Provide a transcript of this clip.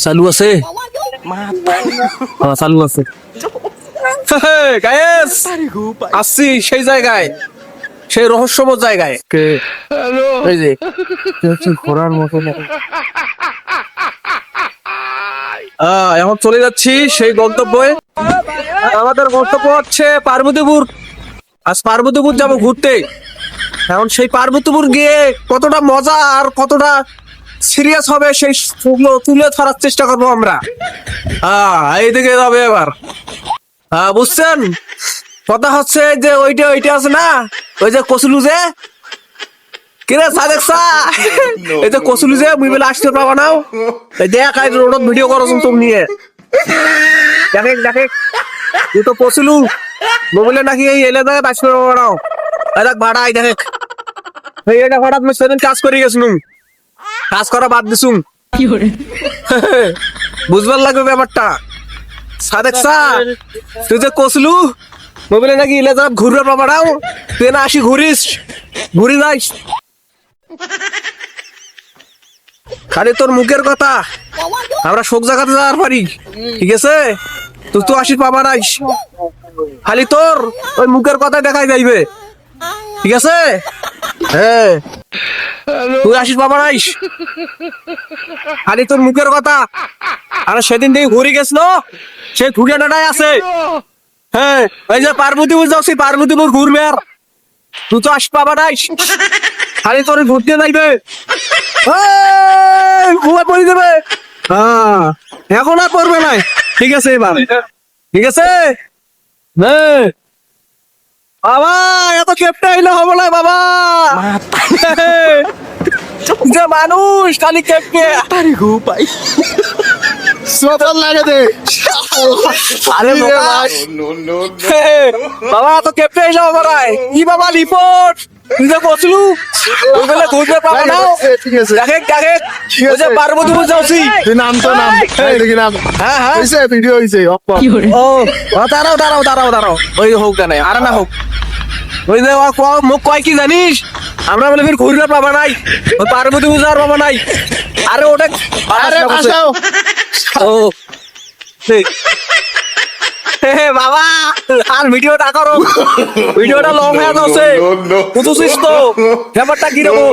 চালু আছে চালু আছে গায়েস আসছি সেই জায়গায়, সেই রহস্যময় জায়গায়। এই যে ঘোরার মতো এখন চলে যাচ্ছি সেই গন্তব্যে। আমাদের গন্তব্য হচ্ছে পার্বতীপুর। আজ পার্বতীপুর যাবো ঘুরতে। এখন সেই পার্বতীপুর গিয়ে কতটা মজা আর কতটা সিরিয়াস হবে সেই তুলে ধরার চেষ্টা করবো আমরা। এইদিকে যাবে এবার। বুঝছেন, কথা হচ্ছে যে ওইটা আছে না, ওই যে কসুলু যে কিরে সাদেক সা এই যে কসুলু যে মুই বলে আসতে পারবা নাও, দেখ আই রোডত ভিডিও করছ তুমি নিয়ে দেখে তুই তো কসুলু বলে নাকি এই এলাকায় আসতে পারবা নাও। দেখ ভাড়া আই দেখ এই এটা হঠাৎ মই সেদিন কাজ করে গেছিলুম, কাজ করা বাদ দিছুম। বুঝবার লাগবে ব্যাপারটা। সাদেক সা তুই যে কসলু মোবাইলে নাকি এলাকা ঘুরবে বাবারাও, তুই না আসি ঘুরি যাইস খালি তোর মুখের কথা আমরা শোক জায়গাতে যাওয়ার পারি, ঠিক আছে? তুই তো আসিস পাবা নাইস, খালি তোর ওই মুখের কথা দেখাই যাইবে, ঠিক আছে? হ্যাঁ তুই আসিস পাবা নাইস, খালি তোর মুখের কথা। আর সেদিন থেকে ঘুরে গেছিল সেই ঘুরিয়াটাই আছে। হ্যাঁ ওই যে পার্বতীপুর যাচ্ছি, পার্বতীপুর ঘুরবে আর তুই তো আসিস পাবা নাইস, খালি তোর ঘুরতে যাইবে পড়ে দেবে। এখন আর পড়বে না, ঠিক আছে? এবার ঠিক আছে বাবা, এত কেপটা এলে হবে না বাবা, যে মানুষ খালি কেপকে পাই লাগে দে। আরে বাবা এত কেপটা এলে হবে না কি বাবা রিপোর্ট তুই যে বসলু ঘুরবে পাবা না, পার্বতীপুর যাচ্ছি নাম তো নাম নাম হ্যাঁ হ্যাঁ হইছে ভিডিও হইছে দাঁড়াও ওই হোক জানে আর না হোক। ওই যে মুখ কয় কি জানিস, আমরা বলে ফির ঘুরলে পাবা নাই, ওই পার্বতীপুর যাওয়ার পাবা নাই। আরে ওটা ও বাবা আর ভিডিওটা করো, ভিডিওটা লং হয়ে যাচ্ছে বুঝছিস তো ব্যাপারটা কিরকম।